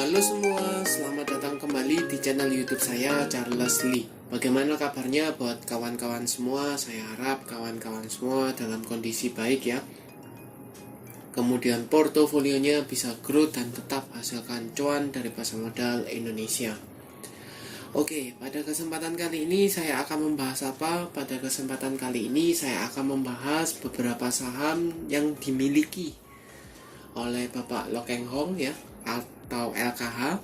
Halo semua, selamat datang kembali di channel YouTube saya, Charles Lee. Bagaimana kabarnya buat kawan-kawan semua? Saya harap kawan-kawan semua dalam kondisi baik ya. Kemudian portofolionya bisa growth dan tetap hasilkan cuan dari pasar modal Indonesia. Oke, pada kesempatan kali ini saya akan membahas apa? Pada kesempatan kali ini saya akan membahas beberapa saham yang dimiliki oleh Bapak Loh Keng Hong ya, atau LKH.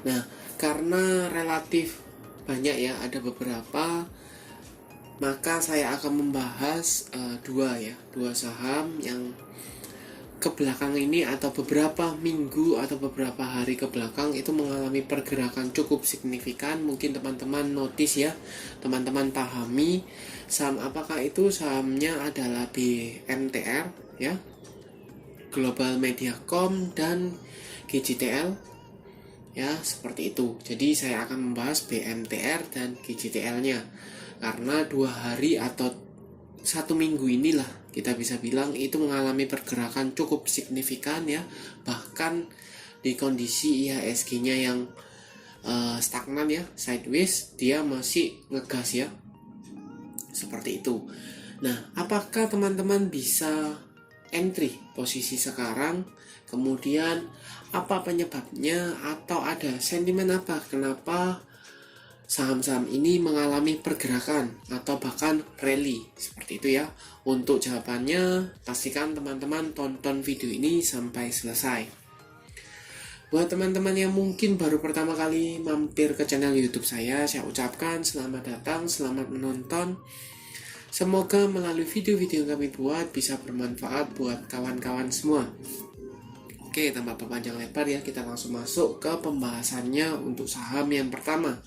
Nah, karena relatif banyak ya, ada beberapa, maka saya akan membahas dua saham yang ke belakang ini atau beberapa minggu atau beberapa hari ke belakang itu mengalami pergerakan cukup signifikan. Mungkin teman-teman notice ya, teman-teman pahami saham apakah itu. Sahamnya adalah BMTR ya, Global Mediacom dan GJTL ya, seperti itu. Jadi saya akan membahas BMTR dan GJTL-nya karena 2 hari atau 1 minggu inilah kita bisa bilang itu mengalami pergerakan cukup signifikan ya. Bahkan di kondisi IHSG-nya yang stagnan ya, sideways, dia masih ngegas ya, seperti itu. Nah, apakah teman-teman bisa entry posisi sekarang? Kemudian apa penyebabnya, atau ada sentimen apa kenapa saham-saham ini mengalami pergerakan atau bahkan rally seperti itu ya? Untuk jawabannya pastikan teman-teman tonton video ini sampai selesai. Buat teman-teman yang mungkin baru pertama kali mampir ke channel YouTube saya ucapkan selamat datang, selamat menonton. Semoga melalui video-video yang kami buat bisa bermanfaat buat kawan-kawan semua. Oke, tanpa panjang lebar ya, kita langsung masuk ke pembahasannya untuk saham yang pertama,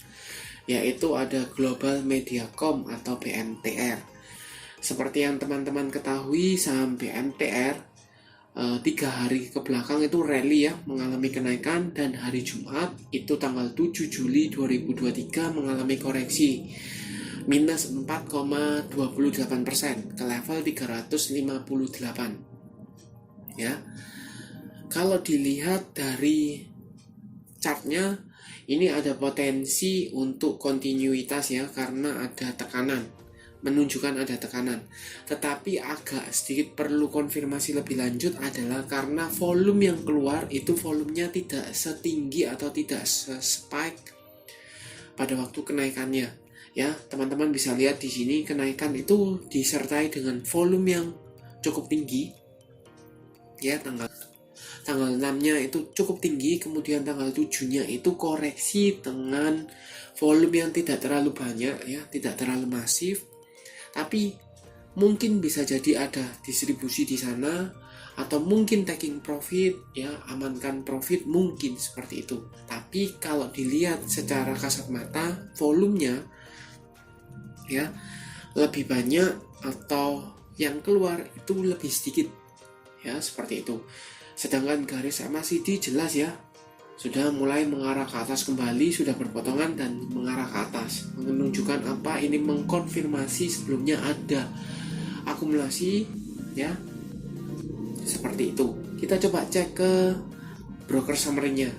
yaitu ada Global Mediacom atau BMTR. Seperti yang teman-teman ketahui, saham BMTR 3 hari ke belakang itu rally ya, mengalami kenaikan, dan hari Jumat itu tanggal 7 Juli 2023 mengalami koreksi minus 4,28% ke level 358 ya. Kalau dilihat dari chartnya, ini ada potensi untuk kontinuitas ya, karena ada tekanan, menunjukkan ada tekanan. Tetapi agak sedikit perlu konfirmasi lebih lanjut adalah karena volume yang keluar itu volumenya tidak setinggi atau tidak se-spike pada waktu kenaikannya. Ya, teman-teman bisa lihat di sini kenaikan itu disertai dengan volume yang cukup tinggi. Ya, tanggal 6-nya itu cukup tinggi, kemudian tanggal 7-nya itu koreksi dengan volume yang tidak terlalu banyak ya, tidak terlalu masif. Tapi mungkin bisa jadi ada distribusi di sana, atau mungkin taking profit ya, amankan profit, mungkin seperti itu. Tapi kalau dilihat secara kasat mata, volumenya ya lebih banyak, atau yang keluar itu lebih sedikit ya, seperti itu. Sedangkan garis MACD jelas ya, sudah mulai mengarah ke atas kembali, sudah berpotongan dan mengarah ke atas, menunjukkan apa? Ini mengkonfirmasi sebelumnya ada akumulasi ya, seperti itu. Kita coba cek ke broker summary-nya.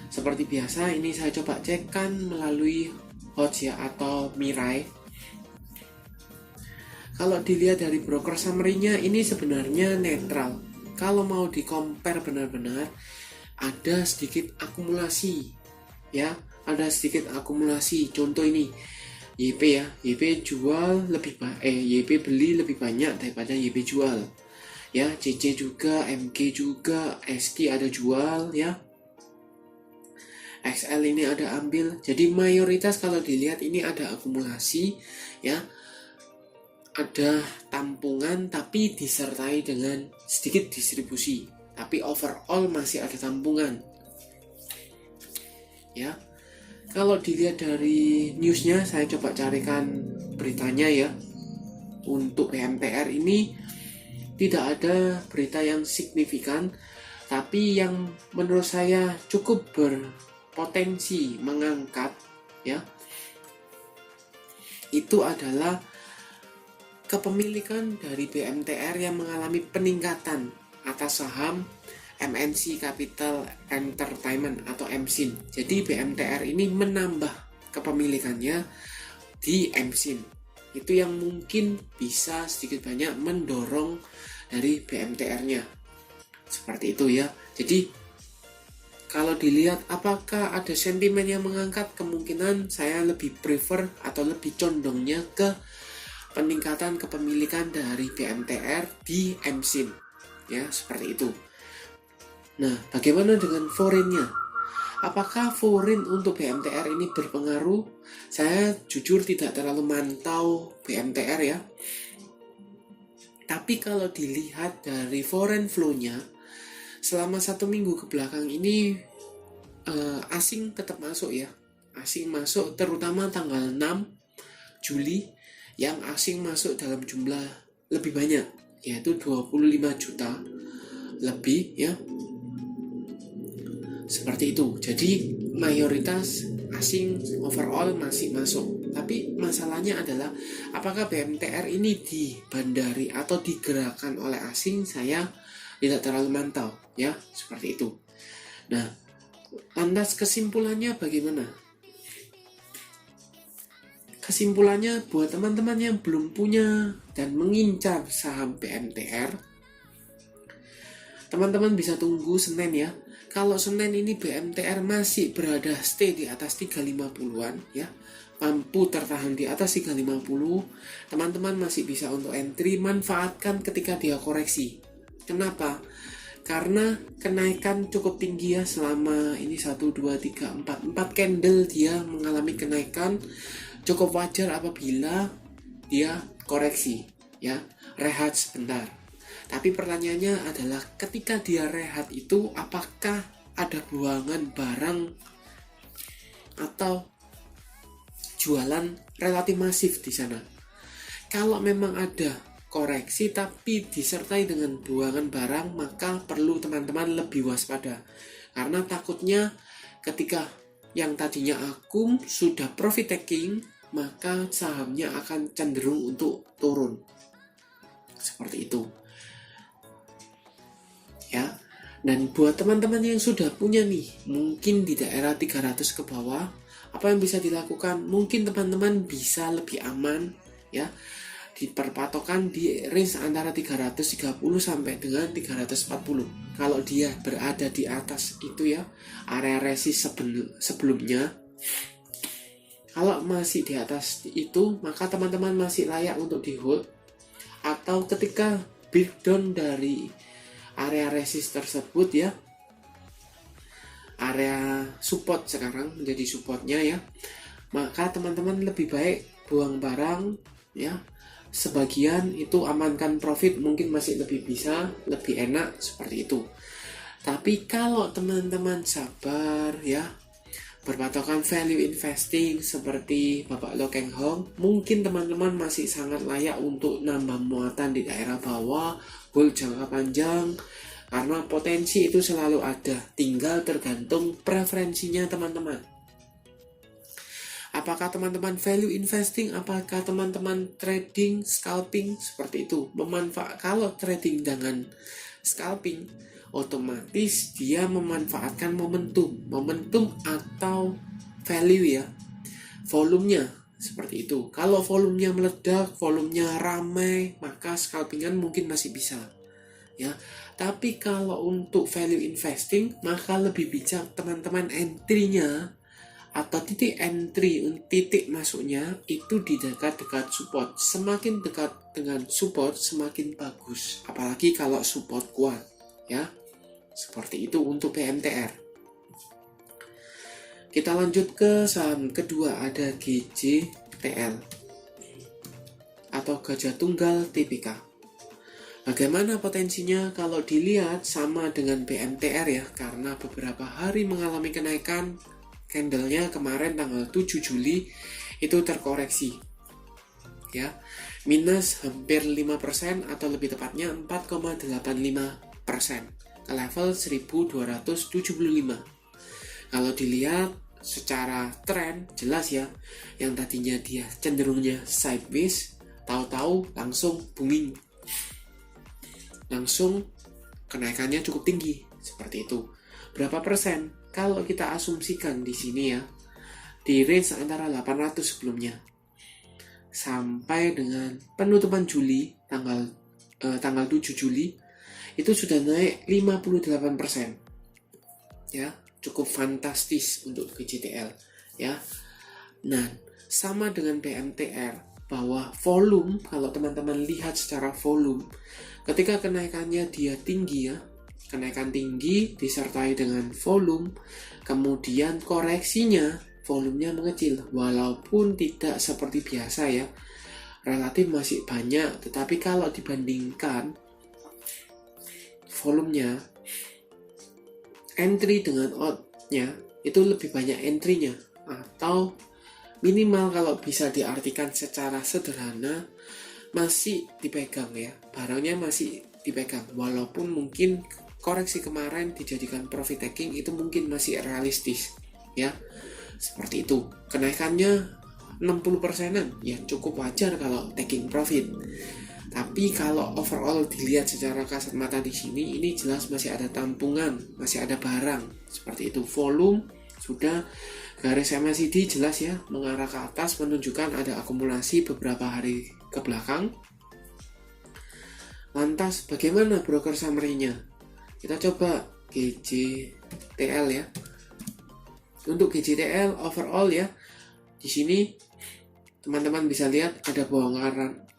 Seperti biasa, ini saya coba cekkan melalui Hodge ya, atau Mirai. Kalau dilihat dari broker summary-nya, ini sebenarnya netral. Kalau mau di-compare benar-benar, ada sedikit akumulasi ya, ada sedikit akumulasi. Contoh ini YP ya, YP jual lebih YP beli lebih banyak daripada YP jual ya. CC juga, MG juga, SK ada jual ya, XL ini ada ambil. Jadi mayoritas kalau dilihat ini ada akumulasi ya, ada tampungan tapi disertai dengan sedikit distribusi, tapi overall masih ada tampungan ya. Kalau dilihat dari newsnya, saya coba carikan beritanya ya. Untuk BMTR ini tidak ada berita yang signifikan, tapi yang menurut saya cukup berpotensi mengangkat ya, itu adalah kepemilikan dari BMTR yang mengalami peningkatan atas saham MNC Capital Entertainment atau MSIN. Jadi BMTR ini menambah kepemilikannya di MSIN. Itu yang mungkin bisa sedikit banyak mendorong dari BMTR-nya. Seperti itu ya. Jadi kalau dilihat apakah ada sentimen yang mengangkat, kemungkinan saya lebih prefer atau lebih condongnya ke peningkatan kepemilikan dari BMTR di MSIN. Ya, seperti itu. Nah, bagaimana dengan foreign-nya? Apakah foreign untuk BMTR ini berpengaruh? Saya jujur tidak terlalu mantau BMTR ya. Tapi kalau dilihat dari foreign flow-nya, selama 1 minggu ke belakang ini asing tetap masuk ya. Asing masuk terutama tanggal 6 Juli yang asing masuk dalam jumlah lebih banyak, yaitu 25 juta lebih ya. Seperti itu. Jadi mayoritas asing overall masih masuk. Tapi masalahnya adalah apakah BMTR ini dibandari atau digerakkan oleh asing, saya tidak terlalu mantau ya, seperti itu. Nah, lantas kesimpulannya bagaimana? Kesimpulannya buat teman-teman yang belum punya dan mengincar saham BMTR, teman-teman bisa tunggu Senin ya. Kalau Senin ini BMTR masih berada stay di atas 350-an ya, mampu tertahan di atas 350, teman-teman masih bisa untuk entry, manfaatkan ketika dia koreksi. Kenapa? Karena kenaikan cukup tinggi ya, selama ini 1, 2, 3, 4 candle dia mengalami kenaikan. Cukup wajar apabila dia koreksi ya, rehat sebentar. Tapi pertanyaannya adalah ketika dia rehat itu apakah ada buangan barang atau jualan relatif masif di sana? Kalau memang ada koreksi tapi disertai dengan buangan barang, maka perlu teman-teman lebih waspada. Karena takutnya ketika yang tadinya akum sudah profit taking, maka sahamnya akan cenderung untuk turun. Seperti itu. Ya. Dan buat teman-teman yang sudah punya nih, mungkin di daerah 300 ke bawah, apa yang bisa dilakukan? Mungkin teman-teman bisa lebih aman ya, diperpatokan di range antara 330 sampai dengan 340. Kalau dia berada di atas itu ya, area resist sebelumnya, kalau masih di atas itu, maka teman-teman masih layak untuk di hold. Atau ketika breakdown dari area resist tersebut ya, area support sekarang menjadi supportnya ya, maka teman-teman lebih baik buang barang ya, sebagian itu amankan profit, mungkin masih lebih bisa, lebih enak seperti itu. Tapi kalau teman-teman sabar ya, berpatokan value investing seperti Bapak Lo Keng Hong, mungkin teman-teman masih sangat layak untuk nambah muatan di daerah bawah, hold jangka panjang, karena potensi itu selalu ada, tinggal tergantung preferensinya teman-teman. Apakah teman-teman value investing, apakah teman-teman trading, scalping, seperti itu. Kalau trading dengan scalping, otomatis dia memanfaatkan momentum atau value ya, volumenya seperti itu. Kalau volumenya meledak, volumenya ramai, maka scalpingan mungkin masih bisa ya. Tapi kalau untuk value investing, maka lebih bijak teman-teman entry-nya atau titik entry, titik masuknya itu di dekat-dekat support. Semakin dekat dengan support semakin bagus, apalagi kalau support kuat ya. Seperti itu untuk BMTR. Kita lanjut ke saham kedua, ada GJTL atau Gajah Tunggal Tbk. Bagaimana potensinya? Kalau dilihat sama dengan BMTR ya, karena beberapa hari mengalami kenaikan, candlenya kemarin tanggal 7 Juli itu terkoreksi ya, minus hampir 5% atau lebih tepatnya 4,85% ke level 1275. Kalau dilihat secara tren jelas ya, yang tadinya dia cenderungnya sideways, tahu-tahu langsung booming, langsung kenaikannya cukup tinggi seperti itu. Berapa persen? Kalau kita asumsikan di sini ya, di range antara 800 sebelumnya sampai dengan penutupan Juli tanggal 7 Juli itu sudah naik 58%. Ya, cukup fantastis untuk GJTL ya. Nah, sama dengan BMTR bahwa volume, kalau teman-teman lihat secara volume, ketika kenaikannya dia tinggi ya, kenaikan tinggi disertai dengan volume, kemudian koreksinya volumenya mengecil, walaupun tidak seperti biasa ya, relatif masih banyak, tetapi kalau dibandingkan volumenya, entry dengan outnya itu lebih banyak entry-nya, atau minimal kalau bisa diartikan secara sederhana masih dipegang ya, barangnya masih dipegang, walaupun mungkin koreksi kemarin dijadikan profit taking itu mungkin masih realistis ya, seperti itu. Kenaikannya 60%-an ya cukup wajar kalau taking profit. Tapi kalau overall dilihat secara kasat mata di sini, ini jelas masih ada tampungan, masih ada barang seperti itu. Volume sudah, garis MACD jelas ya mengarah ke atas, menunjukkan ada akumulasi beberapa hari ke belakang. Lantas bagaimana broker summary-nya? Kita coba GJTL ya. Untuk GJTL overall ya, di sini teman-teman bisa lihat ada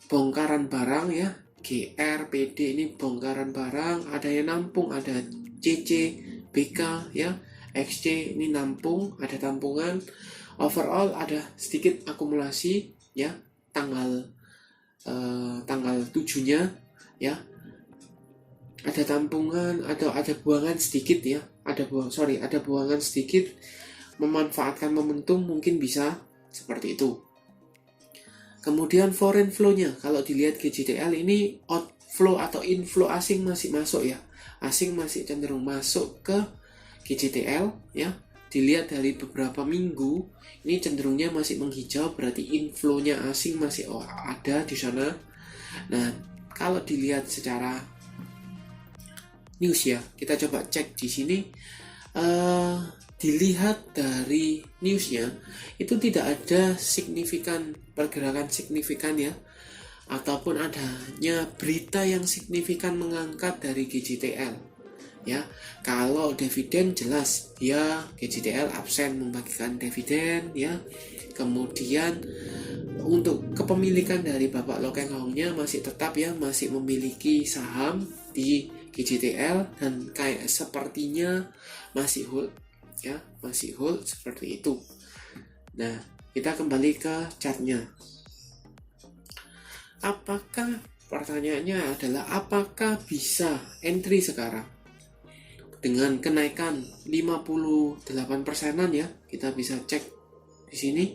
bongkaran barang ya, GR, PD ini bongkaran barang, ada yang nampung, ada CC, BK ya, XC ini nampung, ada tampungan. Overall ada sedikit akumulasi ya, tanggal 7-nya ya. Ada tampungan, ada buangan sedikit ya, ada buangan sedikit, memanfaatkan momentum mungkin bisa seperti itu. Kemudian foreign flow-nya, kalau dilihat GJTL ini outflow atau inflow asing masih masuk ya, asing masih cenderung masuk ke GJTL ya. Dilihat dari beberapa minggu ini cenderungnya masih menghijau, berarti inflow-nya asing masih ada di sana. Nah, kalau dilihat secara news ya, kita coba cek di sini. Dilihat dari newsnya itu tidak ada pergerakan signifikan ya, ataupun adanya berita yang signifikan mengangkat dari GJTL ya. Kalau dividen jelas dia GJTL absen membagikan dividen ya. Kemudian untuk kepemilikan dari Bapak Lokeng Hongnya masih tetap ya, masih memiliki saham di GJTL dan kayak sepertinya masih hold ya, masih hold seperti itu. Nah, kita kembali ke chartnya. Pertanyaannya adalah apakah bisa entry sekarang dengan kenaikan 58%-an ya? Kita bisa cek di sini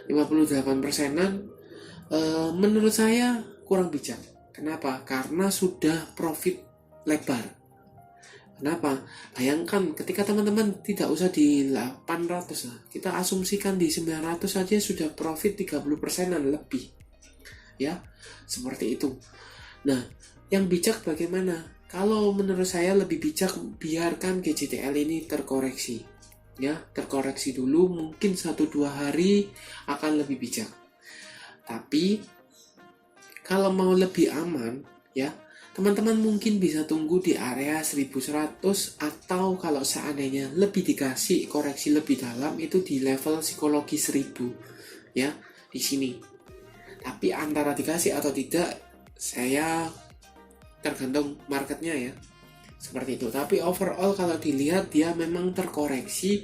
58%-an. Menurut saya kurang bijak. Kenapa? Karena sudah profit lebar. Kenapa? Bayangkan ketika teman-teman tidak usah di 800 lah, kita asumsikan di 900 saja sudah profit 30%-an lebih ya, seperti itu. Nah, yang bijak bagaimana? Kalau menurut saya lebih bijak biarkan GJTL ini terkoreksi ya, terkoreksi dulu, mungkin 1-2 hari akan lebih bijak. Tapi kalau mau lebih aman ya, teman-teman mungkin bisa tunggu di area 1100, atau kalau seandainya lebih dikasih koreksi lebih dalam itu di level psikologi 1000 ya, di sini. Tapi antara dikasih atau tidak saya tergantung marketnya ya, seperti itu. Tapi overall kalau dilihat dia memang terkoreksi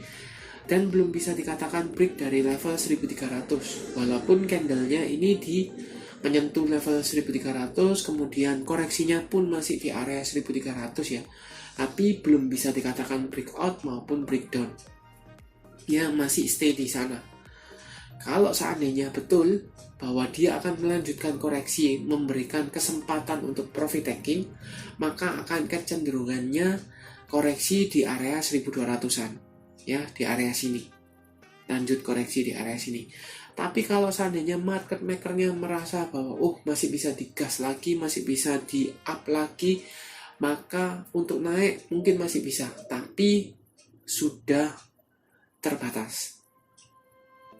dan belum bisa dikatakan break dari level 1300, walaupun candlenya ini menyentuh level 1300, kemudian koreksinya pun masih di area 1300 ya, tapi belum bisa dikatakan breakout maupun breakdown ya, masih stay di sana. Kalau seandainya betul bahwa dia akan melanjutkan koreksi, memberikan kesempatan untuk profit taking, maka akan kecenderungannya koreksi di area 1200-an ya, di area sini, lanjut koreksi di area sini. Tapi kalau seandainya market makernya merasa bahwa masih bisa digas lagi, masih bisa di up lagi, maka untuk naik mungkin masih bisa, tapi sudah terbatas.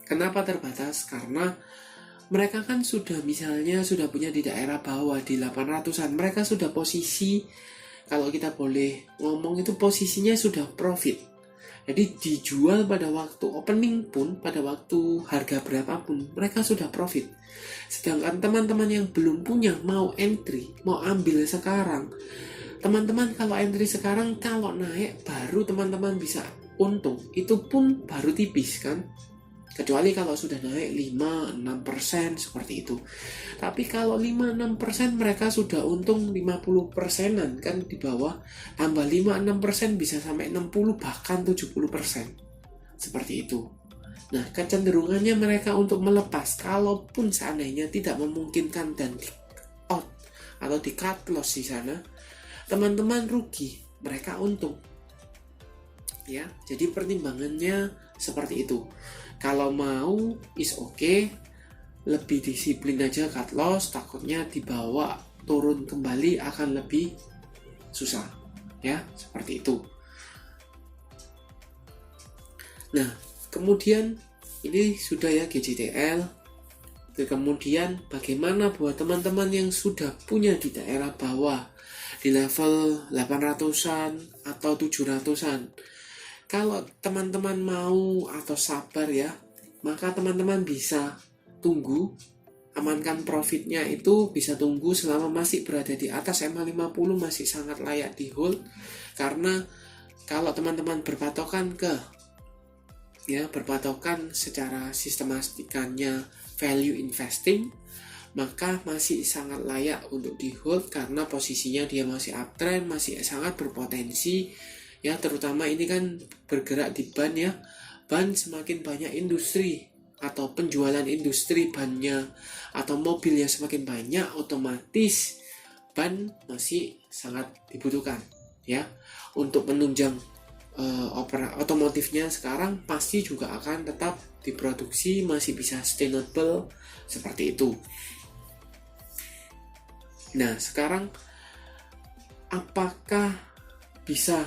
Kenapa terbatas? Karena mereka kan sudah punya di daerah bawah di 800-an. Mereka sudah posisi, kalau kita boleh ngomong itu posisinya sudah profit. Jadi dijual pada waktu opening pun, pada waktu harga berapapun, mereka sudah profit. Sedangkan teman-teman yang belum punya mau entry, mau ambil sekarang, teman-teman kalau entry sekarang, kalau naik baru teman-teman bisa untung. Itu pun baru tipis kan. Kecuali kalau sudah naik 5-6% seperti itu. Tapi kalau 5-6% mereka sudah untung 50%an kan di bawah. Tambah 5-6% bisa sampai 60 bahkan 70%. Seperti itu. Nah, kecenderungannya mereka untuk melepas kalaupun seandainya tidak memungkinkan dan di out atau di cut loss di sana, teman-teman rugi, mereka untung. Ya, jadi pertimbangannya seperti itu. Kalau mau is okay, lebih disiplin aja cut loss, takutnya dibawa turun kembali akan lebih susah. Ya, seperti itu. Nah, kemudian ini sudah ya GJTL. Kemudian bagaimana buat teman-teman yang sudah punya di daerah bawah di level 800-an atau 700-an. Kalau teman-teman mau atau sabar ya, maka teman-teman bisa tunggu, amankan profitnya itu bisa tunggu selama masih berada di atas MA50, masih sangat layak di hold. Karena kalau teman-teman berpatokan secara sistematikannya value investing, maka masih sangat layak untuk di hold karena posisinya dia masih uptrend, masih sangat berpotensi. Ya, terutama ini kan bergerak di ban ya. Ban semakin banyak industri atau penjualan industri bannya atau mobilnya semakin banyak, otomatis ban masih sangat dibutuhkan ya. Untuk menunjang otomotifnya sekarang pasti juga akan tetap diproduksi, masih bisa sustainable seperti itu. Nah, sekarang apakah bisa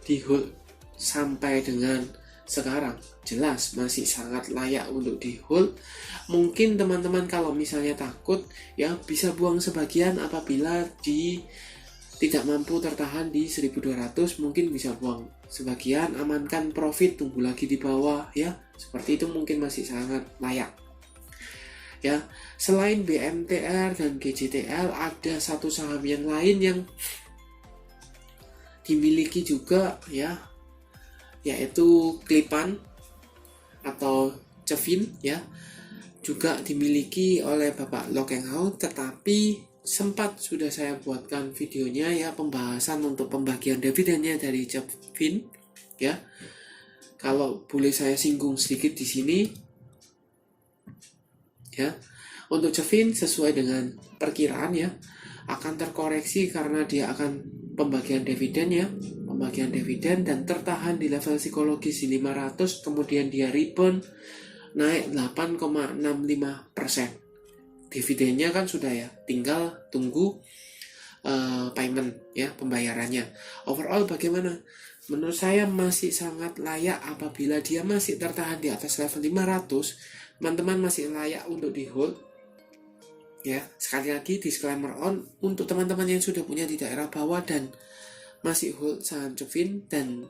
di hold sampai dengan sekarang? Jelas masih sangat layak untuk di hold. Mungkin teman-teman kalau misalnya takut ya bisa buang sebagian apabila tidak mampu tertahan di 1200, mungkin bisa buang sebagian, amankan profit, tunggu lagi di bawah ya. Seperti itu mungkin masih sangat layak. Ya, selain BMTR dan GJTL ada satu saham yang lain yang dimiliki juga ya, yaitu Klipan atau Cevin ya, juga dimiliki oleh Bapak Lokenhau, tetapi sempat sudah saya buatkan videonya ya, pembahasan untuk pembagian dividennya dari Cevin ya. Kalau boleh saya singgung sedikit di sini ya, untuk Cevin sesuai dengan perkiraan ya akan terkoreksi karena dia akan pembagian dividen dan tertahan di level psikologis di 500, kemudian dia rebound naik 8,65%. Dividennya kan sudah ya, tinggal tunggu payment ya, pembayarannya. Overall bagaimana? Menurut saya masih sangat layak apabila dia masih tertahan di atas level 500, teman-teman masih layak untuk di hold. Ya, sekali lagi disclaimer on untuk teman-teman yang sudah punya di daerah bawah dan masih hold saham Cevin dan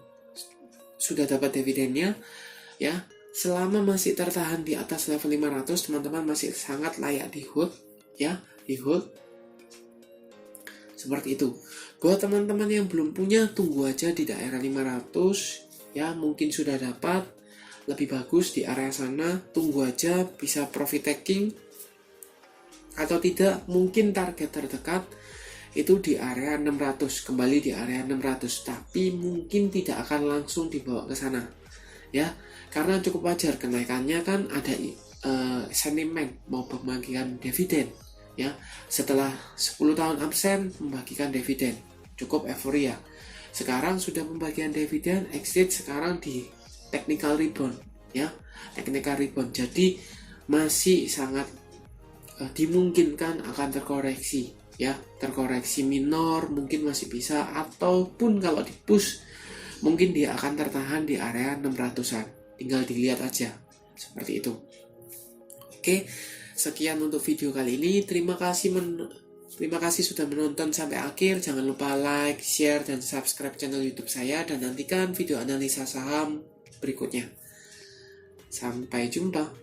sudah dapat dividennya ya, selama masih tertahan di atas level 500, teman-teman masih sangat layak di hold ya, di hold. Seperti itu. Buat teman-teman yang belum punya, tunggu aja di daerah 500 ya, mungkin sudah dapat lebih bagus di area sana, tunggu aja bisa profit taking atau tidak, mungkin target terdekat itu di area 600, kembali di area 600, tapi mungkin tidak akan langsung dibawa ke sana ya, karena cukup wajar kenaikannya kan ada sentimen mau pembagian dividen ya, setelah 10 tahun absen membagikan dividen, cukup euforia. Sekarang sudah pembagian dividen, exit sekarang di technical rebound ya, technical rebound, jadi masih sangat dimungkinkan akan terkoreksi ya, terkoreksi minor mungkin masih bisa, ataupun kalau di push mungkin dia akan tertahan di area 600-an. Tinggal dilihat aja seperti itu. Oke, sekian untuk video kali ini. Terima kasih sudah menonton sampai akhir. Jangan lupa like, share, dan subscribe channel YouTube saya, dan nantikan video analisa saham berikutnya. Sampai jumpa.